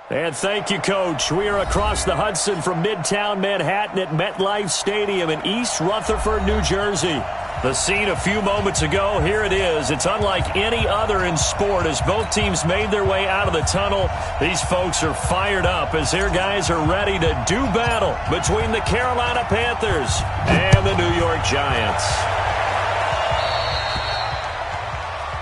And thank you, Coach. We are across the Hudson from Midtown Manhattan at MetLife Stadium in East Rutherford, New Jersey. The scene a few moments ago, here it is. It's unlike any other in sport as both teams made their way out of the tunnel. These folks are fired up as their guys are ready to do battle between the Carolina Panthers and the New York Giants.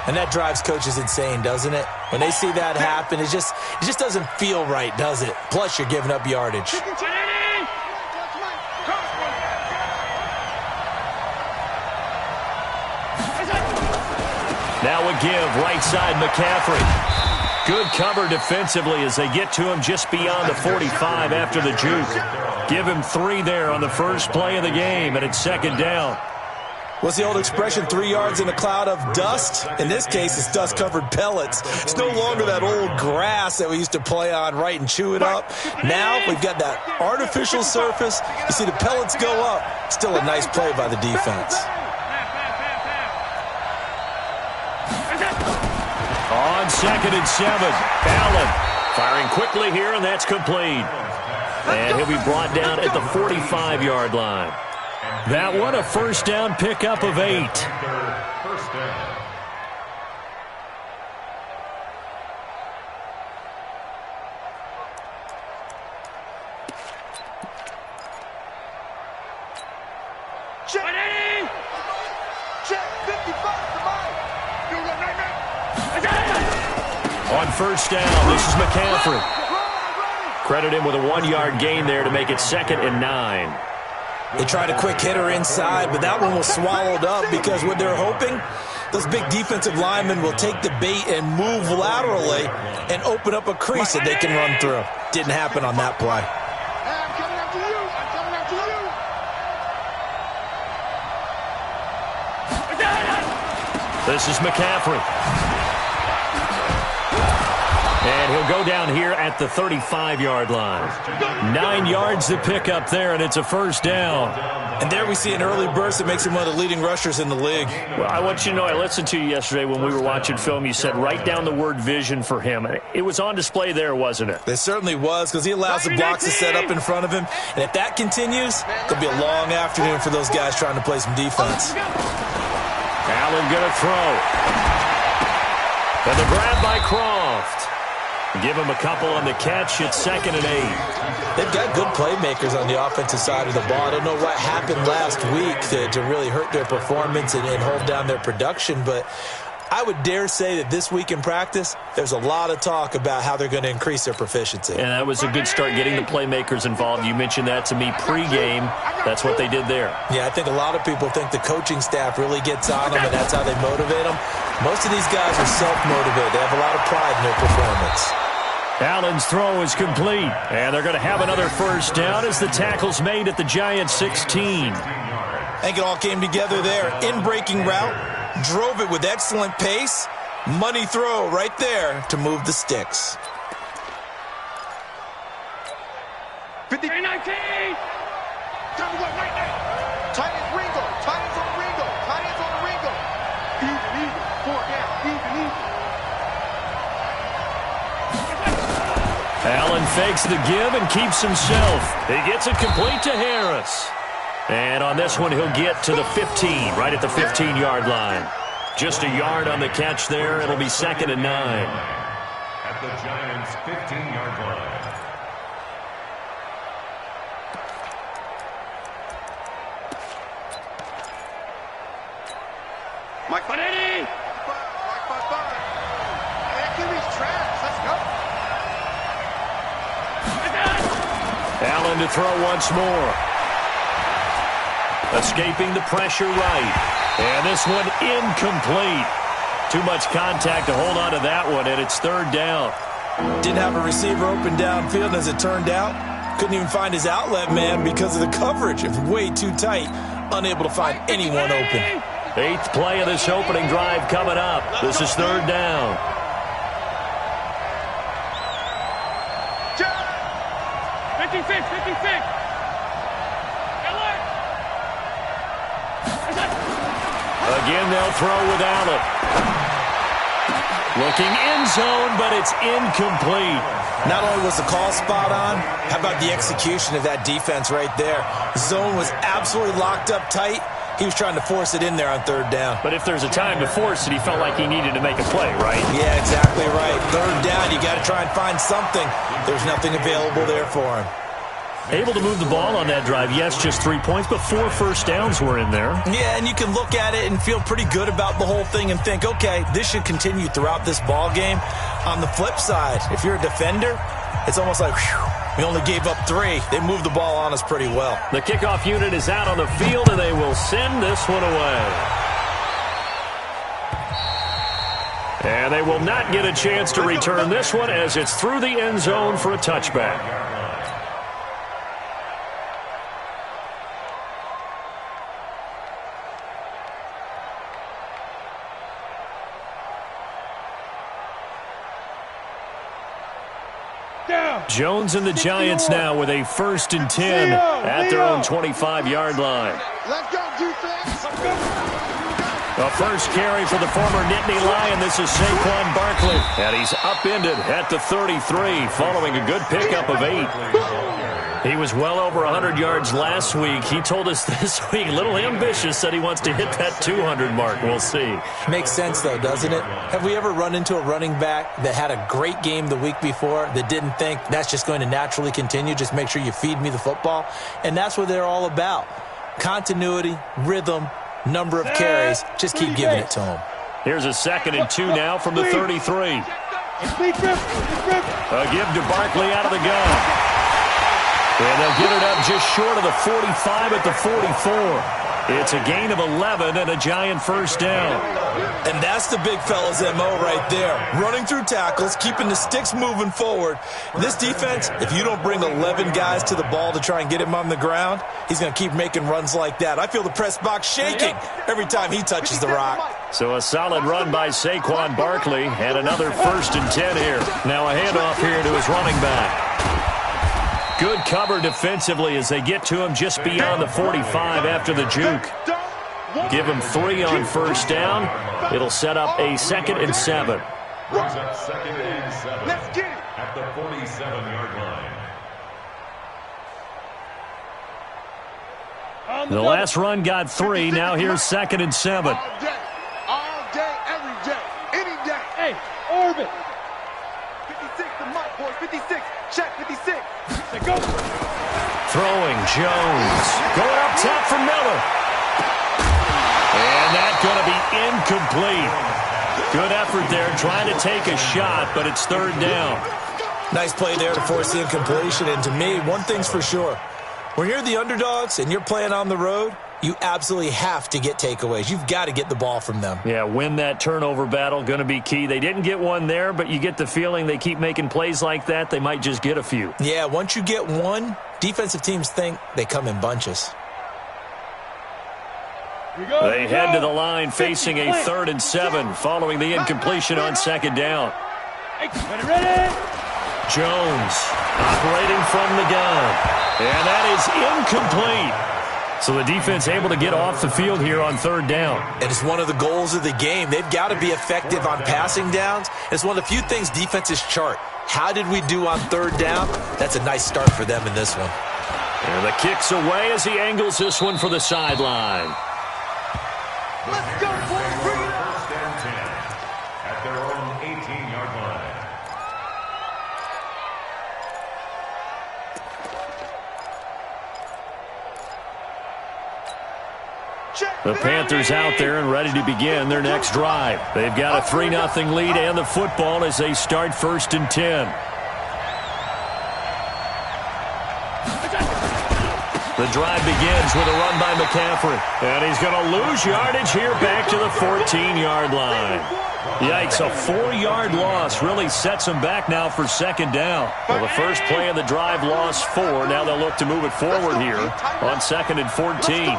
And that drives coaches insane, doesn't it? When they see that happen, it just doesn't feel right, does it? Plus, you're giving up yardage. Now a give, right side McCaffrey. Good cover defensively as they get to him just beyond the 45 after the juke. Give him 3 there on the first play of the game, and it's second down. What's the old expression, 3 yards in a cloud of dust? In this case, it's dust-covered pellets. It's no longer that old grass that we used to play on, right, and chew it up. Now we've got that artificial surface. You see the pellets go up. Still a nice play by the defense. On 2nd and 7, Allen firing quickly here, and that's complete. And he'll be brought down at the 45-yard line. That one, a first down pickup of 8. On first down, this is McCaffrey. Credit him with a 1-yard gain there to make it 2nd and 9. They tried a quick hitter inside, but that one was swallowed up because what they're hoping, those big defensive linemen will take the bait and move laterally and open up a crease that they can run through. Didn't happen on that play. I'm coming after you. I'm coming after you. This is McCaffrey. And he'll go down here at the 35-yard line. 9 yards to pick up there, and it's a first down. And there we see an early burst that makes him one of the leading rushers in the league. Well, I want you to know, I listened to you yesterday when we were watching film. You said write down the word vision for him. It was on display there, wasn't it? It certainly was, because he allows the blocks to set up in front of him. And if that continues, it'll be a long afternoon for those guys trying to play some defense. Allen going to throw. And the grab by Croft. Give him a couple on the catch. It's 2nd and 8. They've got good playmakers on the offensive side of the ball. I don't know what happened last week to really hurt their performance and hold down their production, but I would dare say that this week in practice, there's a lot of talk about how they're going to increase their proficiency. And that was a good start, getting the playmakers involved. You mentioned that to me pregame. That's what they did there. Yeah, I think a lot of people think the coaching staff really gets on them, and that's how they motivate them. Most of these guys are self-motivated. They have a lot of pride in their performance. Allen's throw is complete, and they're going to have another first down as the tackle's made at the Giants' 16. I think it all came together there. In-breaking route, drove it with excellent pace. Money throw right there to move the sticks. 50-19. Time to go right now. Tight ends Ringo. Tight ends on Ringo. Tight ends on Ringo. Even. 4 down. Even. Allen fakes the give and keeps himself. He gets it complete to Harris. And on this one, he'll get to the 15, right at the 15-yard line. Just a yard on the catch there. It'll be 2nd and 9. At the Giants' 15-yard line. Mike Bonetti. Activity's trash. Let's go. Allen to throw once more. Escaping the pressure right. And this one incomplete. Too much contact to hold on to that one, and it's 3rd down. Didn't have a receiver open downfield, as it turned out. Couldn't even find his outlet man because of the coverage. It was way too tight. Unable to find anyone open. 8th play of this opening drive coming up. This is 3rd down. 56. Again, they'll throw with Allen. Looking end zone, but it's incomplete. Not only was the call spot on, how about the execution of that defense right there? The zone was absolutely locked up tight. He was trying to force it in there on third down. But if there's a time to force it, he felt like he needed to make a play, right? Yeah, exactly right. Third down, you got to try and find something. There's nothing available there for him. Able to move the ball on that drive. Yes, just 3 points, but 4 first downs were in there. Yeah, and you can look at it and feel pretty good about the whole thing and think, okay, this should continue throughout this ball game. On the flip side, if you're a defender, it's almost like, whew, we only gave up 3. They moved the ball on us pretty well. The kickoff unit is out on the field, and they will send this one away. And they will not get a chance to return this one as it's through the end zone for a touchback. Jones and the Giants now with a 1st and 10 at their own 25-yard line. Let's go, defense. A first carry for the former Nittany Lion. This is Saquon Barkley. And he's upended at the 33 following a good pickup of 8. He was well over 100 yards last week. He told us this week, a little ambitious, said he wants to hit that 200 mark. We'll see. Makes sense, though, doesn't it? Have we ever run into a running back that had a great game the week before that didn't think that's just going to naturally continue? Just make sure you feed me the football. And that's what they're all about. Continuity, rhythm, number of carries. Just keep giving it to them. Here's a 2nd and 2 now from the 33. A give to Barkley out of the gun. And they'll get it up just short of the 45 at the 44. It's a gain of 11 and a Giant first down. And that's the big fella's MO right there. Running through tackles, keeping the sticks moving forward. This defense, if you don't bring 11 guys to the ball to try and get him on the ground, he's going to keep making runs like that. I feel the press box shaking every time he touches the rock. So a solid run by Saquon Barkley and another 1st and 10 here. Now a handoff here to his running back. Good cover defensively as they get to him just beyond the 45 after the juke. Give him 3 on first down. It'll set up a 2nd and 7. Brings up 2nd and 7 at the 47-yard line. The last run got 3. Now here's 2nd and 7. All day, every day, any day. Hey, orbit. 56 to Mike, boys. 56. Check 56. Go. Throwing Jones. Going up top for Miller. And that's going to be incomplete. Good effort there trying to take a shot, but it's 3rd down. Nice play there to force the incompletion. And to me, one thing's for sure. When you're the underdogs and you're playing on the road, you absolutely have to get takeaways. You've got to get the ball from them. Yeah, win that turnover battle, going to be key. They didn't get one there, but you get the feeling they keep making plays like that, they might just get a few. Yeah, once you get one, defensive teams think they come in bunches. They head to the line facing a 3rd and 7 following the incompletion on 2nd down. Jones operating from the gun. And that is incomplete. So the defense able to get off the field here on 3rd down. And it's one of the goals of the game. They've got to be effective on passing downs. It's one of the few things defenses chart. How did we do on 3rd down? That's a nice start for them in this one. And the kick's away as he angles this one for the sideline. Let's go, boys. Bring it on. 1st and 10 at their own 18-yard line. The Panthers out there and ready to begin their next drive. They've got a 3-0 lead and the football as they start 1st and 10. The drive begins with a run by McCaffrey. And he's going to lose yardage here back to the 14-yard line. Yikes, a 4-yard loss really sets them back now for 2nd down. Well, the first play of the drive lost 4. Now they'll look to move it forward here on 2nd and 14.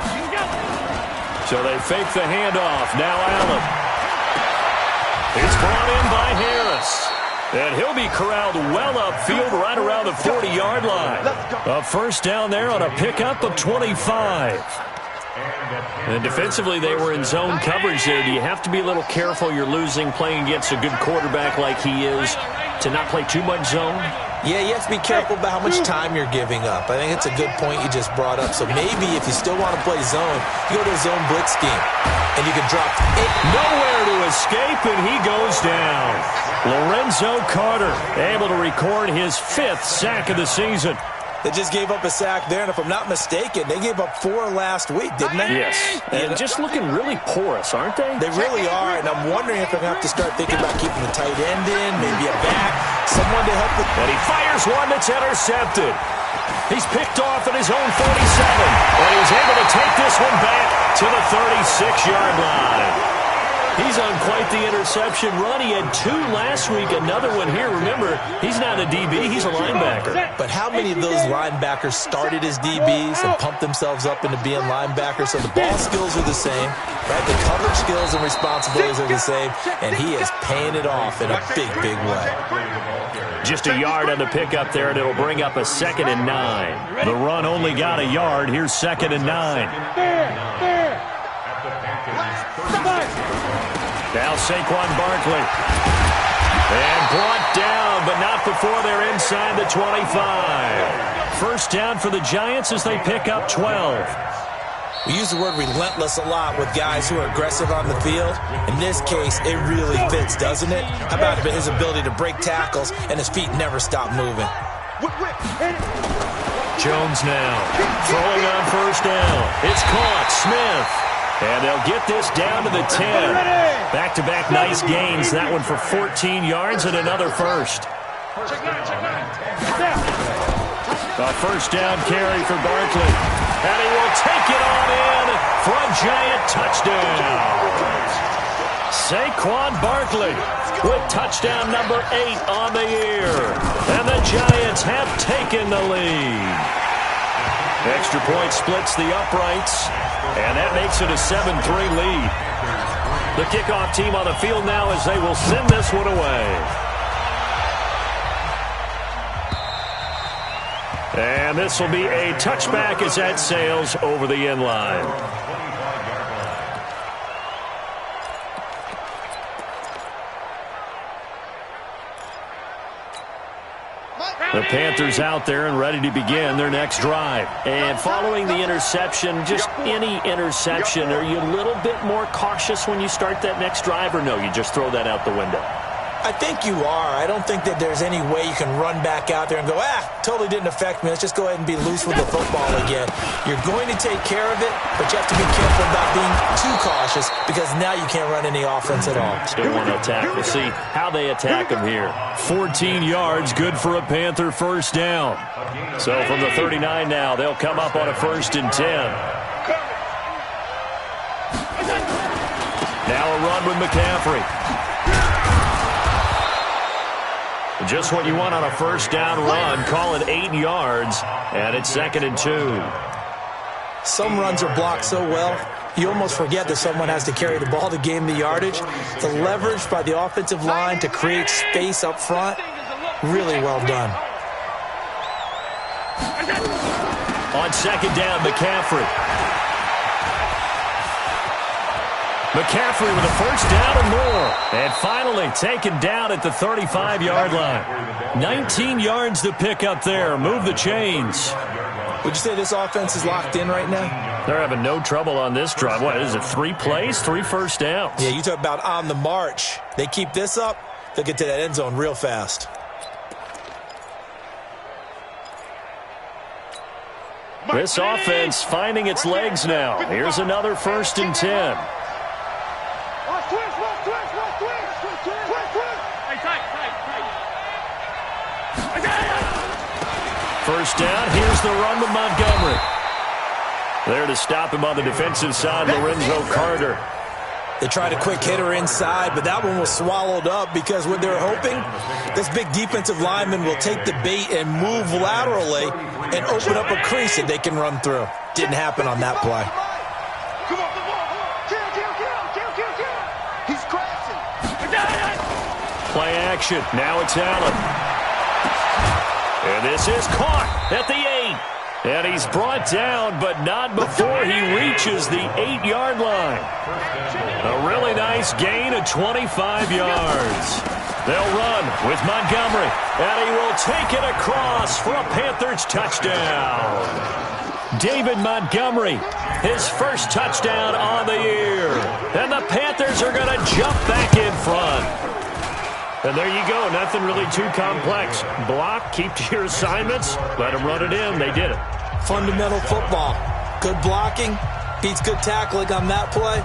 So they fake the handoff. Now Allen. It's brought in by Harris. And he'll be corralled well upfield right around the 40-yard line. A first down there on a pickup of 25. And defensively, they were in zone coverage there. Do you have to be a little careful? You're losing, playing against a good quarterback like he is, to not play too much zone? Yeah, you have to be careful about how much time you're giving up. I think it's a good point you just brought up. So maybe if you still want to play zone, you go to a zone blitz scheme, and you can drop it. Nowhere to escape, and he goes down. Lorenzo Carter able to record his 5th sack of the season. They just gave up a sack there, and if I'm not mistaken, they gave up 4 last week, didn't they? Yes, and just looking really porous, aren't they? They really are, and I'm wondering if they're going to have to start thinking about keeping the tight end in, maybe a back, someone to help with. And he fires one that's intercepted. He's picked off at his own 47, and he's able to take this one back to the 36-yard line. He's on quite the interception run. He had 2 last week, another one here. Remember, he's not a DB, he's a linebacker. But how many of those linebackers started as DBs and pumped themselves up into being linebackers? So the ball skills are the same, right? The coverage skills and responsibilities are the same, and he is paying it off in a big, big way. Just a yard on the pickup there, and it'll bring up a 2nd and 9. The run only got a yard. Here's 2nd and 9. Now Saquon Barkley. And brought down, but not before they're inside the 25. First down for the Giants as they pick up 12. We use the word relentless a lot with guys who are aggressive on the field. In this case, it really fits, doesn't it? How about his ability to break tackles and his feet never stop moving? Jones now throwing on first down. It's caught. Smith. And they'll get this down to the 10. Back-to-back nice gains. That one for 14 yards and another first. A first down carry for Barkley. And he will take it on in for a Giant touchdown. Saquon Barkley with touchdown number 8 on the year. And the Giants have taken the lead. Extra point splits the uprights, and that makes it a 7-3 lead. The kickoff team on the field now as they will send this one away. And this will be a touchback as that sails over the end line. The Panthers out there and ready to begin their next drive. And following the interception, just any interception, are you a little bit more cautious when you start that next drive, or no, you just throw that out the window? I think you are. I don't think that there's any way you can run back out there and go, totally didn't affect me. Let's just go ahead and be loose with the football again. You're going to take care of it, but you have to be careful about being too cautious because now you can't run any offense at all. Still want to attack. We'll see how they attack them here. 14 yards, good for a Panther first down. So from the 39 now, they'll come up on a 1st and 10. Now a run with McCaffrey. Just what you want on a first down run. Call it 8 yards, and it's 2nd and 2. Some runs are blocked so well, you almost forget that someone has to carry the ball to gain the yardage. The leverage by the offensive line to create space up front, really well done. On 2nd down, McCaffrey. McCaffrey with a first down and more. And finally taken down at the 35-yard line. 19 yards to pick up there. Move the chains. Would you say this offense is locked in right now? They're having no trouble on this drive. What is it, 3 plays, 3 first downs? Yeah, you talk about on the march. They keep this up, they'll get to that end zone real fast. This offense finding its legs now. Here's another 1st and 10. First down, here's the run with Montgomery. There to stop him on the defensive side, Lorenzo Carter. They tried a quick hitter inside, but that one was swallowed up because what they're hoping, this big defensive lineman will take the bait and move laterally and open up a crease that they can run through. Didn't happen on that play. He's crashing. Play action. Now it's Allen. And this is caught at the 8. And he's brought down, but not before he reaches the 8-yard line. A really nice gain of 25 yards. They'll run with Montgomery, and he will take it across for a Panthers touchdown. David Montgomery, his first touchdown on the year. And the Panthers are going to jump back in front. And there you go, nothing really too complex. Block, keep to your assignments, let them run it in. They did it. Fundamental football. Good blocking, beats good tackling on that play.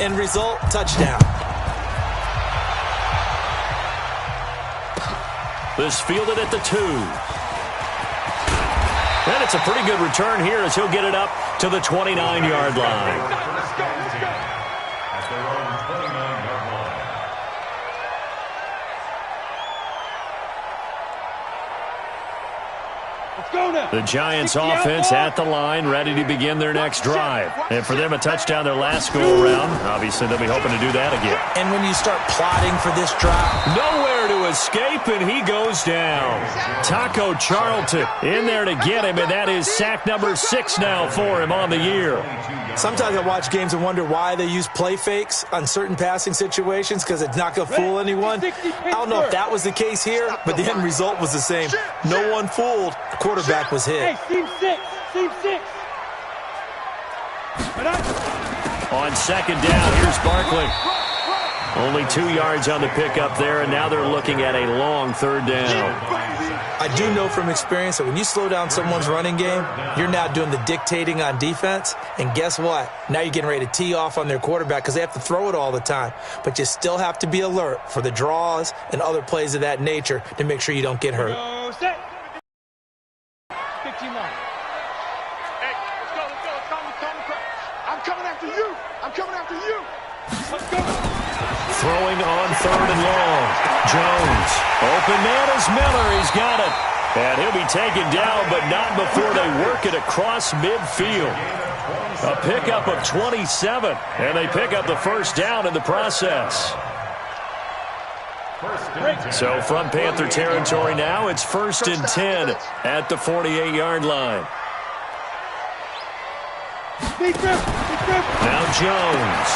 End result, touchdown. This fielded at the 2. And it's a pretty good return here as he'll get it up to the 29-yard line. The Giants offense at the line, ready to begin their next drive. And for them, a touchdown their last go-around. Obviously, they'll be hoping to do that again. And when you start plotting for this drive, nowhere to escape, and he goes down. Taco Charlton in there to get him, and that is sack number 6 now for him on the year. Sometimes I watch games and wonder why they use play fakes on certain passing situations because it's not going to fool anyone. I don't know if that was the case here, but the end result was the same. No one fooled. The quarterback was hit. Hey, team 6. Team 6. On second down, here's Barkley. Only 2 yards on the pickup there, and now they're looking at a long third down. I do know from experience that when you slow down someone's running game, you're now doing the dictating on defense. And guess what? Now you're getting ready to tee off on their quarterback because they have to throw it all the time. But you still have to be alert for the draws and other plays of that nature to make sure you don't get hurt. 15 line. Hey, let's go. Let's calm the crowd. I'm coming after you. I'm coming after you. Let's go. Throwing on third and long. Jones. Open man is Miller. He's got it. And he'll be taken down, but not before they work it across midfield. A pickup of 27. And they pick up the first down in the process. So from Panther territory now, it's 1st and 10 at the 48-yard line. Now Jones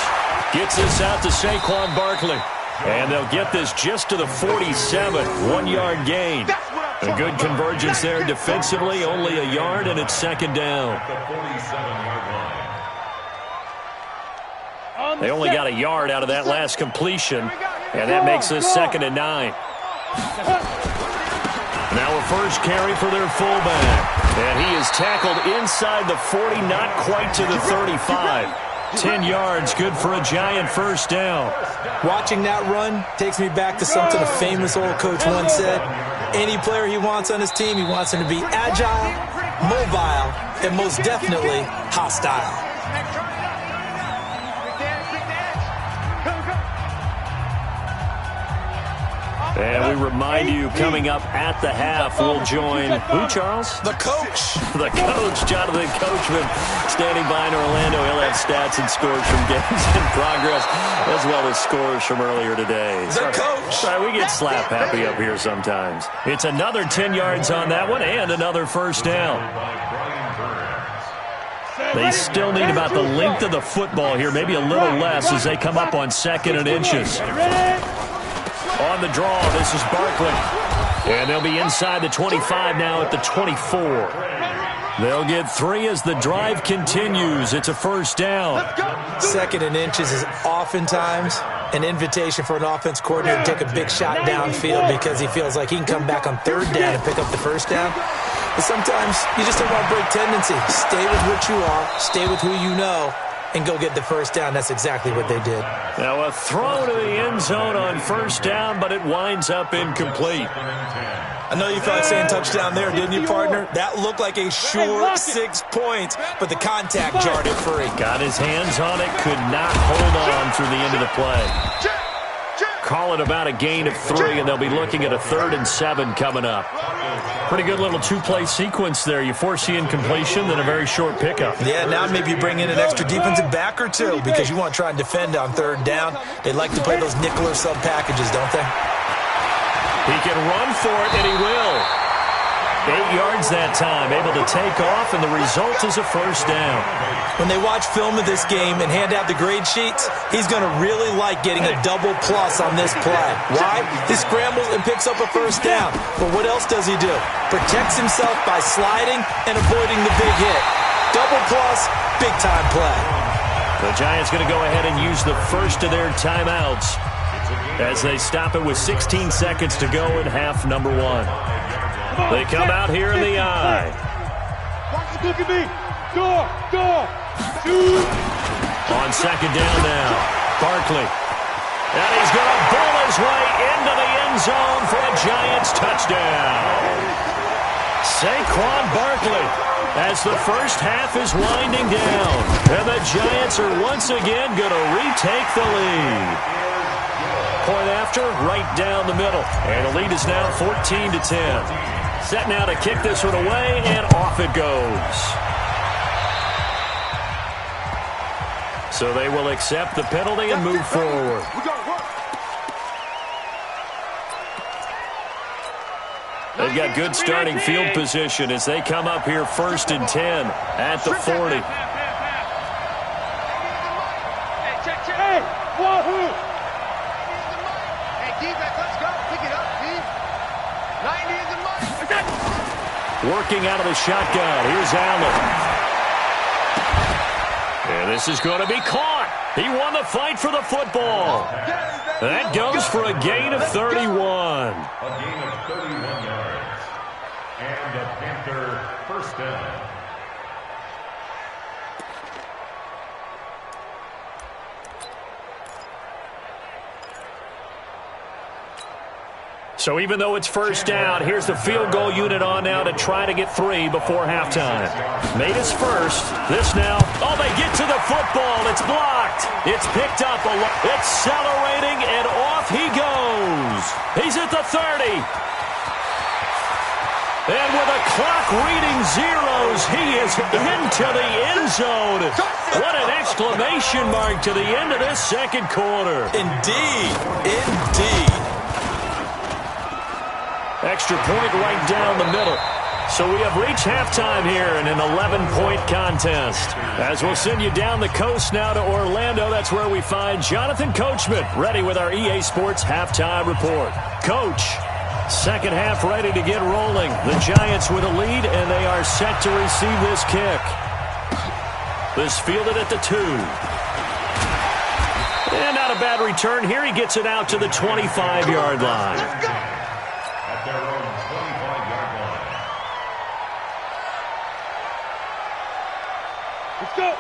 gets this out to Saquon Barkley. And they'll get this just to the 47, 1-yard gain. A good convergence there defensively, only a yard, and it's second down. They only got a yard out of that last completion, and that makes this 2nd and 9. Now a first carry for their fullback. And he is tackled inside the 40, not quite to the 35. 10 yards, good for a Giant first down. Watching that run takes me back to something a famous old coach once said. Any player he wants on his team, he wants him to be agile, mobile, and most definitely hostile. And we remind you, coming up at the half, we'll join who, Charles? The coach. The coach, Jonathan Coachman, standing by in Orlando. He'll have stats and scores from games in progress, as well as scores from earlier today. The coach. Sorry, we get slap happy up here sometimes. It's another 10 yards on that one and another first down. They still need about the length of the football here, maybe a little less as they come up on 2nd and inches. On the draw, this is Barkley. And they'll be inside the 25 now at the 24. They'll get 3 as the drive continues. It's a first down. 2nd and inches is oftentimes an invitation for an offense coordinator to take a big shot downfield because he feels like he can come back on 3rd down and pick up the first down. But sometimes you just don't want to break tendency. Stay with what you are. Stay with who you know. And go get the first down. That's exactly what they did. Now a throw to the end zone on first down, but it winds up incomplete. I know you felt saying touchdown there, didn't you, partner? That looked like a sure 6 points, but the contact jarred it free. Got his hands on it, could not hold on through the end of the play. Call it about a gain of 3, and they'll be looking at a 3rd and 7 coming up. Pretty good little 2-play sequence there. You force the incompletion, then a very short pickup. Yeah, now maybe you bring in an extra defensive back or 2 because you want to try and defend on 3rd down. They like to play those nickel or sub packages, don't they? He can run for it, and he will. 8 yards that time, able to take off, and the result is a first down. When they watch film of this game and hand out the grade sheets, he's going to really like getting a double plus on this play. Why? He scrambles and picks up a first down. But what else does he do? Protects himself by sliding and avoiding the big hit. Double plus, big-time play. The Giants going to go ahead and use the first of their timeouts as they stop it with 16 seconds to go in half number 1. They come out here in the eye. Look at me. Door. On second down now, Barkley. And he's going to bowl his way into the end zone for a Giants touchdown. Saquon Barkley, as the first half is winding down. And the Giants are once again going to retake the lead. Point after, right down the middle. And the lead is now 14-10. Set now to kick this one away, and off it goes. So they will accept the penalty and move forward. They've got good starting field position as they come up here 1st and 10 at the 40. Hey, wahoo! Hey, defense, let's go. Pick it up, Steve. 90 is the money. Working out of the shotgun. Here's Allen. And this is going to be caught. He won the fight for the football. That goes for a gain of 31. A gain of 31 yards. And a Panther first down. So even though it's first down, here's the field goal unit on now to try to get 3 before halftime. Made his first. This now. Oh, they get to the football. It's blocked. It's picked up. Accelerating, and off he goes. He's at the 30. And with a clock reading zeros, he is into the end zone. What an exclamation mark to the end of this second quarter. Indeed. Extra point right down the middle. So we have reached halftime here in an 11-point contest. As we'll send you down the coast now to Orlando, that's where we find Jonathan Coachman, ready with our EA Sports halftime report. Coach, second half ready to get rolling. The Giants with a lead, and they are set to receive this kick. This fielded at the 2. And not a bad return here. He gets it out to the 25-yard line. Their own 25-yard line.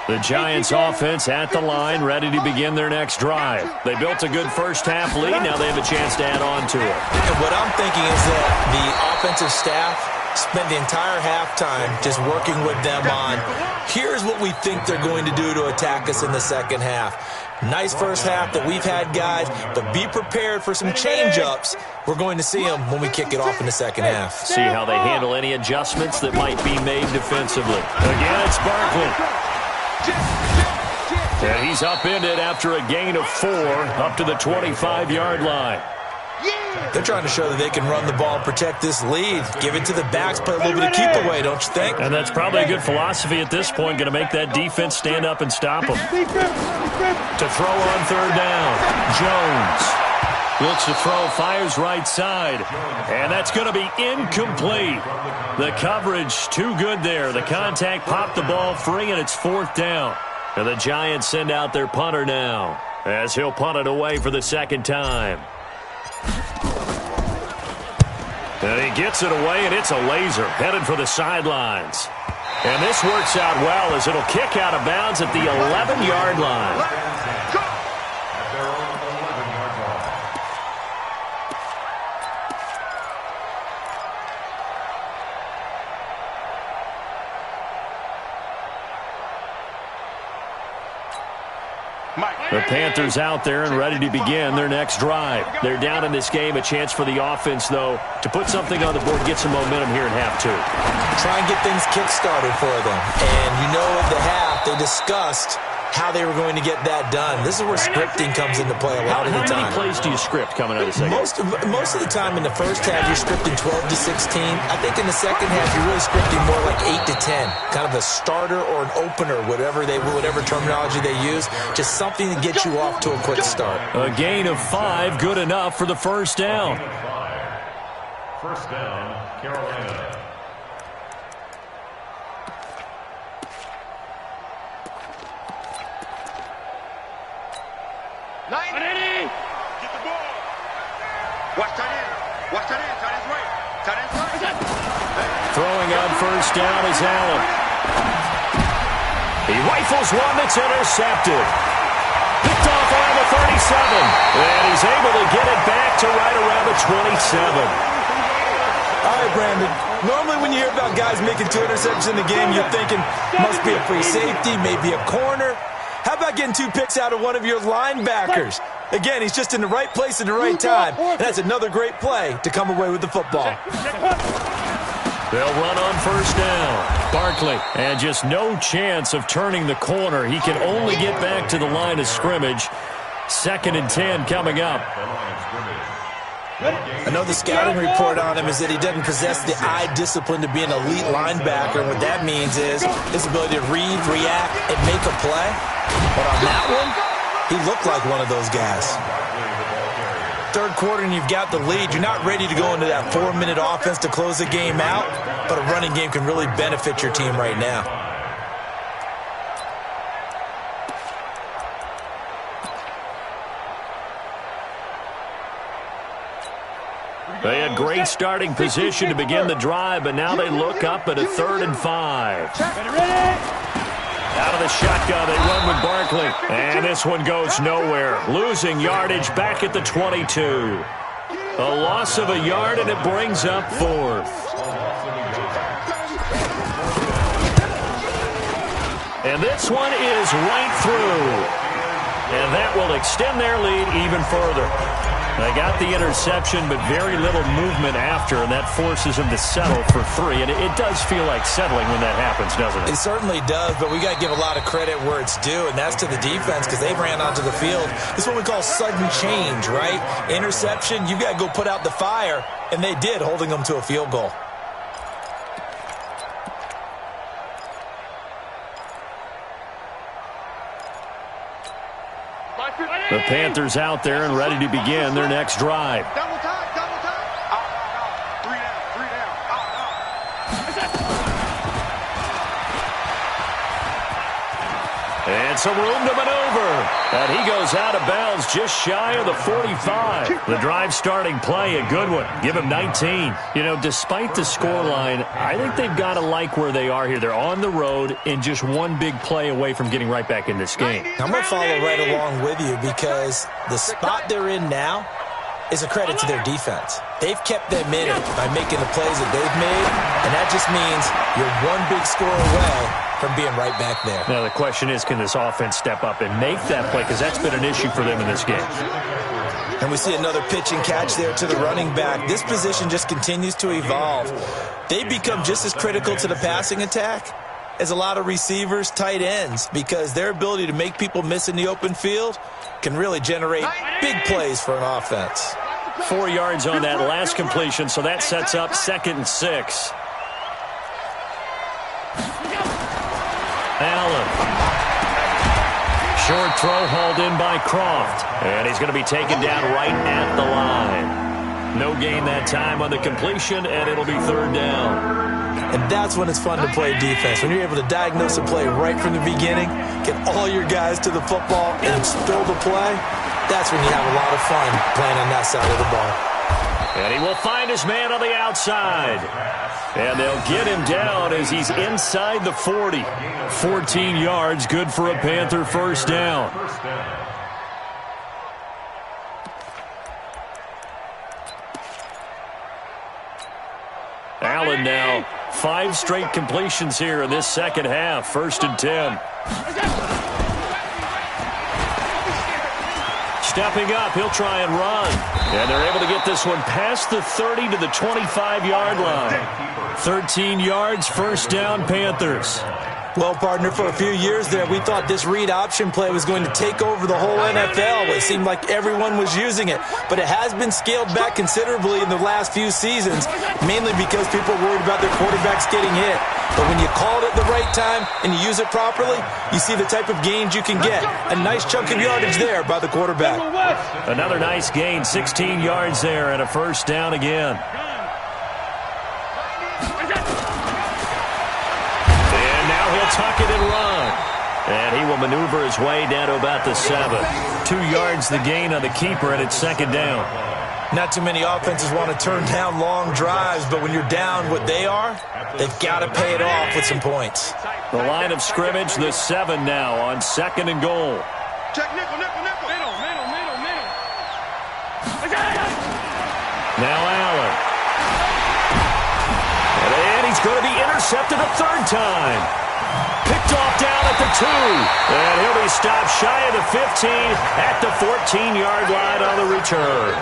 The Giants offense at the line, ready to begin their next drive. They built a good first half lead. Now they have a chance to add on to it. And what I'm thinking is that the offensive staff spent the entire halftime just working with them on, here's what we think they're going to do to attack us in the second half. Nice first half that we've had, guys, but be prepared for some change-ups. We're going to see them when we kick it off in the second half. See how they handle any adjustments that might be made defensively. Again, it's Barkley. And he's upended after a gain of 4 up to the 25-yard line. They're trying to show that they can run the ball and protect this lead. Give it to the backs, play a little bit of keep away, don't you think? And that's probably a good philosophy at this point, going to make that defense stand up and stop them. To throw on third down, Jones looks to throw, fires right side, and that's going to be incomplete. The coverage too good there. The contact popped the ball free, and it's 4th down. And the Giants send out their punter now as he'll punt it away for the second time. And he gets it away, and it's a laser headed for the sidelines. And this works out well as it'll kick out of bounds at the 11-yard line. The Panthers out there and ready to begin their next drive. They're down in this game. A chance for the offense, though, to put something on the board, get some momentum here in half 2. Try and get things kick-started for them. And you know at the half, they discussed how they were going to get that done. This is where scripting comes into play a lot of the time. How many plays do you script coming out of the second? Most of the time in the first half, you're scripting 12 to 16. I think in the second half, you're really scripting more like 8 to 10. Kind of a starter or an opener, whatever terminology they use. Just something to get you off to a quick start. A gain of 5, good enough for the first down. First down, Carolina. Get the ball. Watch tight end. Watch tight end. Tight end's right. Tight end's right. Throwing on first down is Allen. He rifles one that's intercepted. Picked off around the 37. And he's able to get it back to right around the 27. All right, Brandon. Normally when you hear about guys making 2 interceptions in the game, you're thinking must be a free safety, maybe a corner. How about getting 2 picks out of one of your linebackers? Again, he's just in the right place at the right time. And that's another great play to come away with the football. They'll run on first down. Barkley, and just no chance of turning the corner. He can only get back to the line of scrimmage. 2nd and 10 coming up. I know the scouting report on him is that he doesn't possess the eye discipline to be an elite linebacker. And what that means is his ability to read, react, and make a play. But on that one, he looked like one of those guys. 3rd quarter and you've got the lead. You're not ready to go into that 4-minute offense to close the game out, but a running game can really benefit your team right now. They had great starting position to begin the drive, but now they look up at a 3rd and 5. Out of the shotgun, they run with Barkley. And this one goes nowhere. Losing yardage back at the 22. A loss of a yard, and it brings up 4th. And this one is right through. And that will extend their lead even further. They got the interception, but very little movement after, and that forces them to settle for 3. And it does feel like settling when that happens, doesn't it? It certainly does, but we got to give a lot of credit where it's due, and that's to the defense because they ran onto the field. This is what we call sudden change, right? Interception, you got to go put out the fire, and they did, holding them to a field goal. The Panthers out there and ready to begin their next drive. Double time, double time. Out. 3 down. And some room to maneuver. And he goes out of bounds just shy of the 45. The drive starting play, a good one. Give him 19. You know, despite the scoreline, I think they've got to like where they are here. They're on the road and just one big play away from getting right back in this game. I'm going to follow right along with you because the spot they're in now is a credit to their defense. They've kept them in it by making the plays that they've made, and that just means you're one big score away from being right back there. Now the question is, can this offense step up and make that play? Because that's been an issue for them in this game. And we see another pitch and catch there to the running back. This position just continues to evolve. They become just as critical to the passing attack as a lot of receivers, tight ends, because their ability to make people miss in the open field can really generate big plays for an offense. 4 yards on that last completion, so that sets up 2nd and 6. Allen. Short throw hauled in by Croft. And he's going to be taken down right at the line. No gain that time on the completion, and it'll be 3rd down. And that's when it's fun to play defense. When you're able to diagnose a play right from the beginning, get all your guys to the football, and spill the play, that's when you have a lot of fun playing on that side of the ball. And he will find his man on the outside. And they'll get him down as he's inside the 40. 14 yards, good for a Panther first down. Allen now, 5 straight completions here in this second half. 1st and 10. Stepping up, he'll try and run. And they're able to get this one past the 30 to the 25-yard line. 13 yards, first down, Panthers. Well, partner, for a few years there, we thought this read option play was going to take over the whole NFL. It seemed like everyone was using it, but it has been scaled back considerably in the last few seasons, mainly because people are worried about their quarterbacks getting hit. But when you call it at the right time and you use it properly, you see the type of gains you can get. A nice chunk of yardage there by the quarterback. Another nice gain, 16 yards there, and a first down again. Tuck it and run. And he will maneuver his way down to about the 7. 2 yards the gain on the keeper, and it's second down. Not too many offenses want to turn down long drives, but when you're down what they are, they've got to pay it off with some points. The line of scrimmage, the 7 now on second and goal. Check nickel, nickel, nickel. Middle. Now Allen. And he's going to be intercepted a third time. Picked off down at the 2. And he'll be stopped shy of the 15 at the 14-yard line on the return.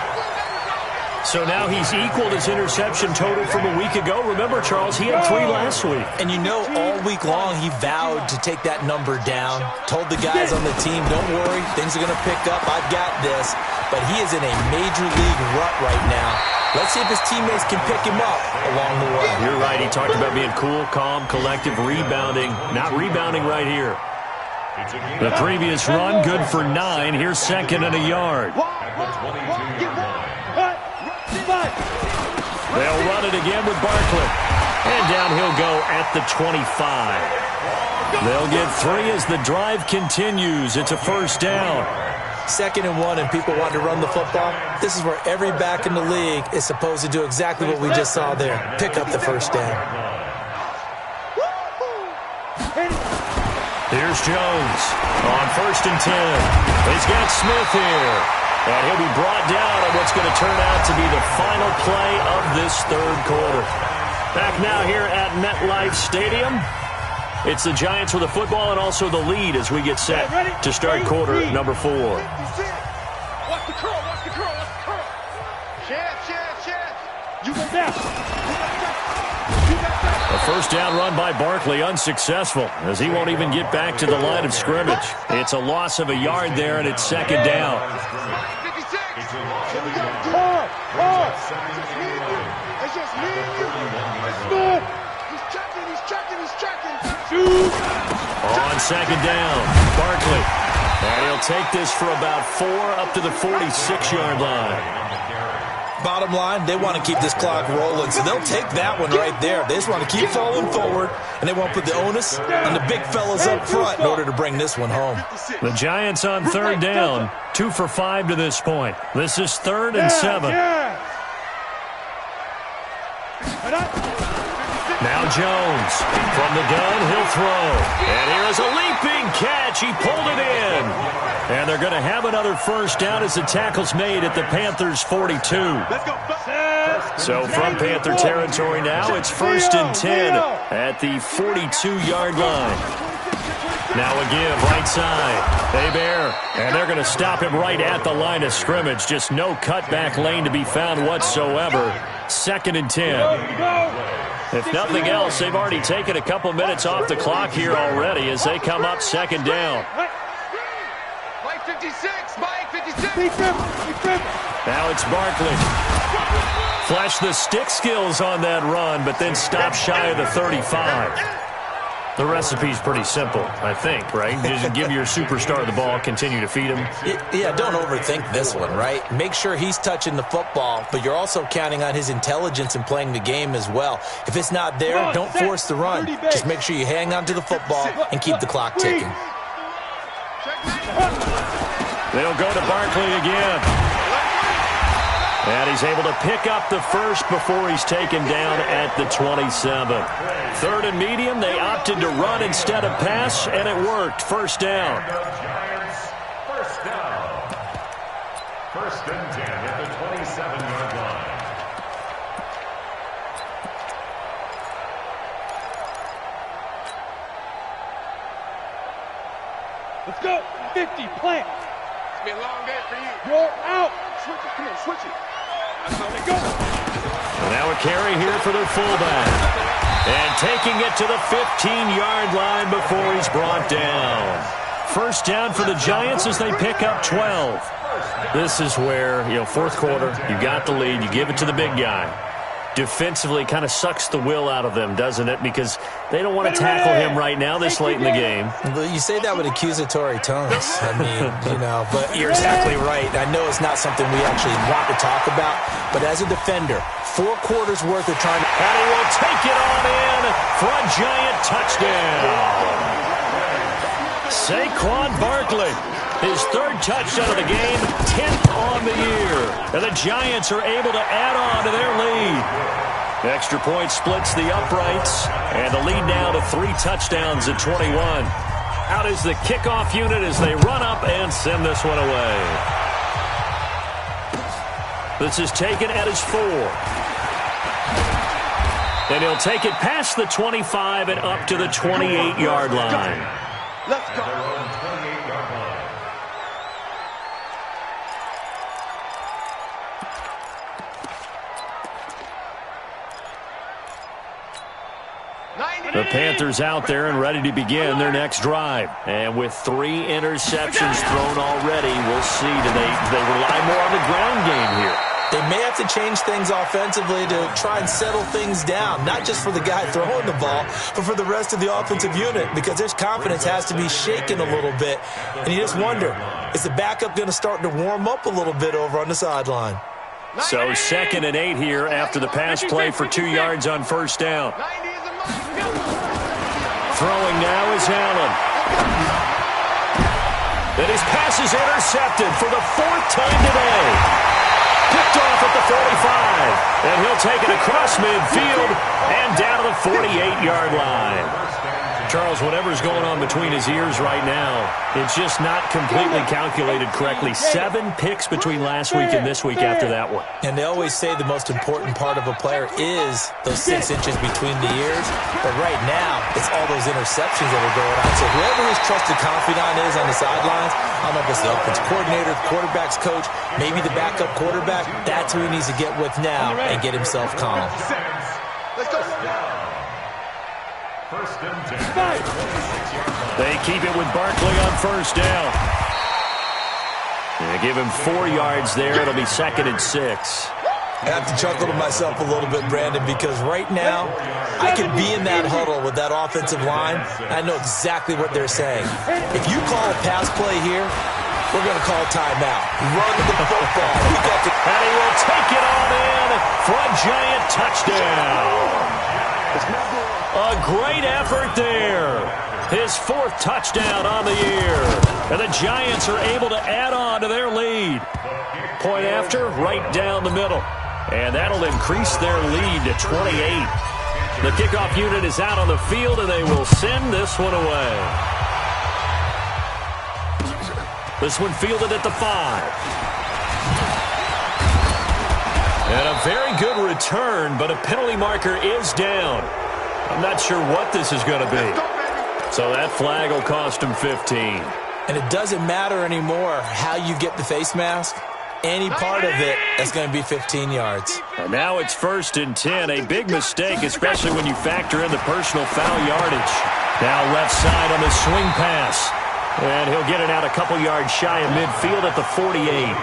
So now he's equaled his interception total from a week ago. Remember, Charles, he had 3 last week. And you know, all week long he vowed to take that number down. Told the guys on the team, don't worry, things are going to pick up. I've got this. But he is in a major league rut right now. Let's see if his teammates can pick him up along the way. You're right. He talked about being cool, calm, collective, rebounding. Not rebounding right here. The previous run, good for 9. Here's second and a yard. They'll run it again with Barkley. And down he'll go at the 25. They'll get 3 as the drive continues. It's a first down. 2nd and 1 and people want to run the football. This is where every back in the league is supposed to do exactly what we just saw there. Pick up the first down. Here's Jones on 1st and 10. He's got Smith here. And he'll be brought down on what's going to turn out to be the final play of this third quarter. Back now here at MetLife Stadium. It's the Giants with the football and also the lead as we get set to start quarter number 4. Watch the curl, watch the curl, watch the curl. Chance. You go down. A first down run by Barkley unsuccessful as he won't even get back to the line of scrimmage. It's a loss of a yard there, and it's second down. 56. It's just me and you. It's good. He's checking. Shoot. On second down, Barkley. And he'll take this for about 4 up to the 46-yard line. Bottom line, they want to keep this clock rolling, so they'll take that one right there. They just want to keep falling forward, and they won't put the onus on the big fellas up front in order to bring this one home. The Giants on third down, 2 for 5 to this point. This is 3rd and 7. Now Jones from the gun, he'll throw. And here is a leaping catch. He pulled it in. And they're going to have another first down as the tackle's made at the Panthers' 42. So from Panther territory now, it's 1st and 10 at the 42-yard line. Now a give, right side. Bear, and they're going to stop him right at the line of scrimmage. Just no cutback lane to be found whatsoever. 2nd and 10. If nothing else, they've already taken a couple minutes off the clock here already as they come up second down. Mike 56, Mike 56. Now it's Barkley. Flash the stick skills on that run, but then stop shy of the 35. The recipe's pretty simple, I think, right? Just give your superstar the ball, continue to feed him. Yeah, don't overthink this one, right? Make sure he's touching the football, but you're also counting on his intelligence in playing the game as well. If it's not there, don't force the run. Just make sure you hang on to the football and keep the clock ticking. They'll go to Barkley again. And he's able to pick up the first before he's taken down at the 27. 3rd and medium, they opted to run instead of pass, and it worked. First down. First down. 1st and 10 at the 27-yard line. Let's go. 50, plant. It's been a long day for you. You're out. Switch it. Come on, switch it. That's how they go. Now a carry here for their fullback. And taking it to the 15-yard line before he's brought down. First down for the Giants as they pick up 12. This is where, fourth quarter, you got the lead, you give it to the big guy. Defensively kind of sucks the will out of them, doesn't it? Because they don't want to tackle him right now this late in the game. Well, you say that with accusatory tones. I mean, but you're exactly right. I know it's not something we actually want to talk about, but as a defender, 4 quarters worth of trying to... And he will take it on in for a Giant touchdown. Saquon Barkley, his 3rd touchdown of the game, 10th on the year. And the Giants are able to add on to their lead. Extra point splits the uprights, and the lead now to 3 touchdowns at 21. Out is the kickoff unit as they run up and send this one away. This is taken at his 4. And he'll take it past the 25 and up to the 28-yard line. Let's go. The Panthers out there and ready to begin their next drive. And with 3 interceptions thrown already, we'll see. Do they rely more on the ground game here? They may have to change things offensively to try and settle things down, not just for the guy throwing the ball, but for the rest of the offensive unit, because their confidence has to be shaken a little bit. And you just wonder, is the backup going to start to warm up a little bit over on the sideline? So 2nd and 8 here after the pass play for 2 yards on first down. Throwing now is Allen. And his pass is intercepted for the 4th time today. Picked off at the 45. And he'll take it across midfield and down to the 48-yard line. Charles, whatever's going on between his ears right now, it's just not completely calculated correctly. 7 picks between last week and this week after that one. And they always say the most important part of a player is those 6 inches between the ears. But right now, it's all those interceptions that are going on. So whoever his trusted confidant is on the sidelines, I don't know if it's the offensive coordinator, the quarterback's coach, maybe the backup quarterback, that's who he needs to get with now and get himself calm. Let's go. They keep it with Barkley on first down. They give him 4 yards there. It'll be 2nd and 6. I have to chuckle to myself a little bit, Brandon, because right now I could be in that huddle with that offensive line. I know exactly what they're saying. If you call a pass play here, we're going to call timeout. Run the football. And he will take it on in for a Giant touchdown. A great effort there. His 4th touchdown on the year. And the Giants are able to add on to their lead. Point after, right down the middle. And that'll increase their lead to 28. The kickoff unit is out on the field, and they will send this one away. This one fielded at the 5. And a very good return, but a penalty marker is down. I'm not sure what this is going to be. So that flag will cost him 15. And it doesn't matter anymore how you get the face mask. Any part of it, that's going to be 15 yards. And now it's 1st and 10. A big mistake, especially when you factor in the personal foul yardage. Now left side on the swing pass. And he'll get it out a couple yards shy of midfield at the 48.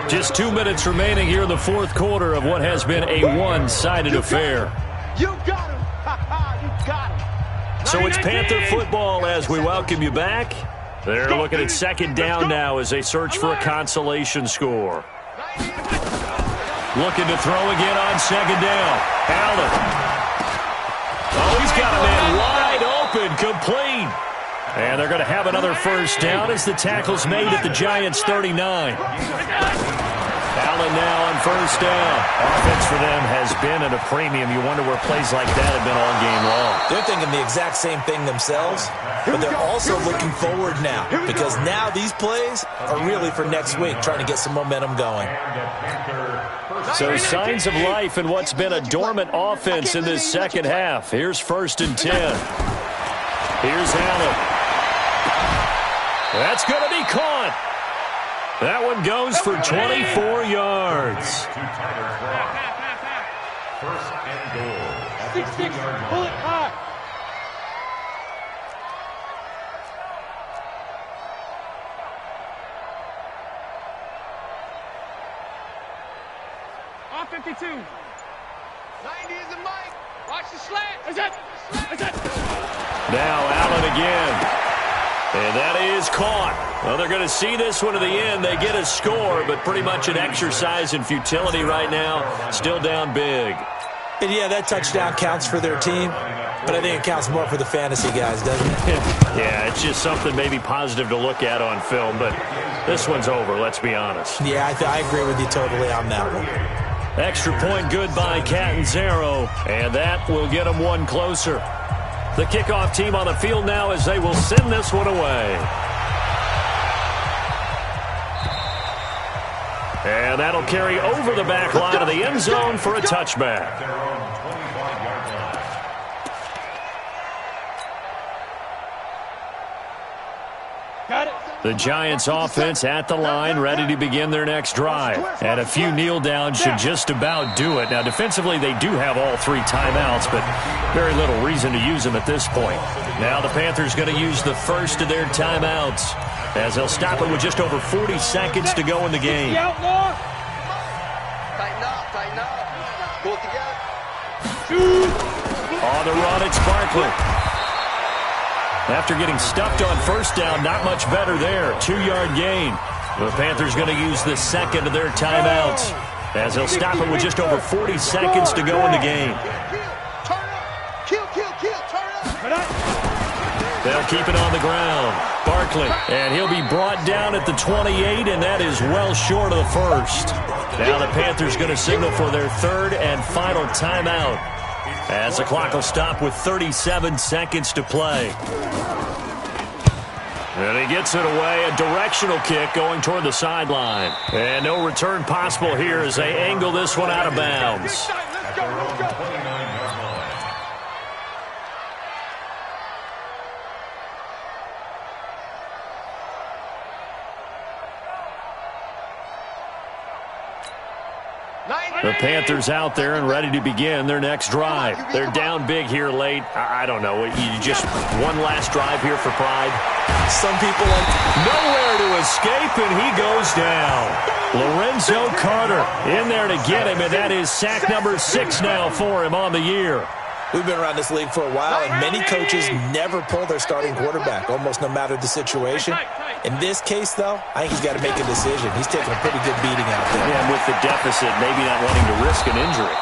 Just 2 minutes remaining here in the 4th quarter of what has been a one-sided affair. You got him. You got him. So it's Panther football as we welcome you back. They're looking at 2nd down now as they search for a consolation score. Looking to throw again on 2nd down. Allen. Oh, he's got a man wide open, complete. And they're going to have another first down as the tackle's made at the Giants' 39. Allen now on first down. Offense for them has been at a premium. You wonder where plays like that have been all game long. They're thinking the exact same thing themselves, but they're also looking forward now because now these plays are really for next week, trying to get some momentum going. So signs of life in what's been a dormant offense in this second half. Here's 1st and 10. Here's Allen. That's going to be caught. That one goes for 24 yards. First and goal at the 6-6. 2-yard Pull line. it high. On 52. 90 is the mic. Watch the slant. Is it? Is it? Now Allen again. And that is caught. Well, they're going to see this one to the end. They get a score, but pretty much an exercise in futility right now. Still down big. And yeah, that touchdown counts for their team, but I think it counts more for the fantasy guys, doesn't it? Yeah, it's just something maybe positive to look at on film, but this one's over, let's be honest. Yeah, I agree with you totally on that one. Extra point good by Catanzaro, and that will get them one closer. The kickoff team on the field now as they will send this one away. And that'll carry over the back line of the end zone for a touchback. Their own 25-yard line. Got it. The Giants offense at the line, ready to begin their next drive. And a few kneel downs should just about do it. Now, defensively, they do have all three timeouts, but very little reason to use them at this point. Now the Panthers going to use the first of their timeouts as they'll stop it with just over 40 seconds to go in the game. Out more. Tighten up, tighten up. Pull it together. On the run, it's Barkley. After getting stuffed on first down, not much better there. 2-yard gain. The Panthers going to use the second of their timeouts as they'll stop it with just over 40 seconds to go in the game. Turn up. Kill, turn up. They'll keep it on the ground. Barkley, and he'll be brought down at the 28, and that is well short of the first. Now the Panthers going to signal for their third and final timeout as the clock will stop with 37 seconds to play. And he gets it away, a directional kick going toward the sideline. And no return possible here as they angle this one out of bounds. At their own 29-yard line. The Panthers out there and ready to begin their next drive. They're down big here late. I don't know. You just one last drive here for pride. Some people like nowhere to escape, and he goes down. Lorenzo Carter in there to get him, and that is sack number 6 now for him on the year. We've been around this league for a while, and many coaches never pull their starting quarterback, almost no matter the situation. In this case, though, I think he's got to make a decision. He's taking a pretty good beating out there. Yeah, and with the deficit, maybe not wanting to risk an injury.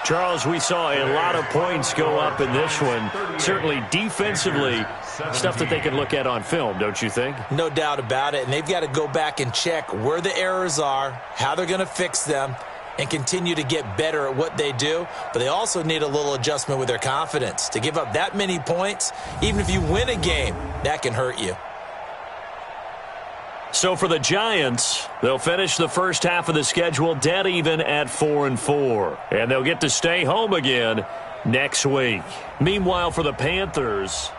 Charles, we saw a lot of points go up in this one. Certainly defensively, stuff that they can look at on film, don't you think? No doubt about it, and they've got to go back and check where the errors are, how they're going to fix them, and continue to get better at what they do. But they also need a little adjustment with their confidence. To give up that many points, even if you win a game, that can hurt you. So for the Giants, they'll finish the first half of the schedule dead even at 4-4. And they'll get to stay home again next week. Meanwhile, for the Panthers,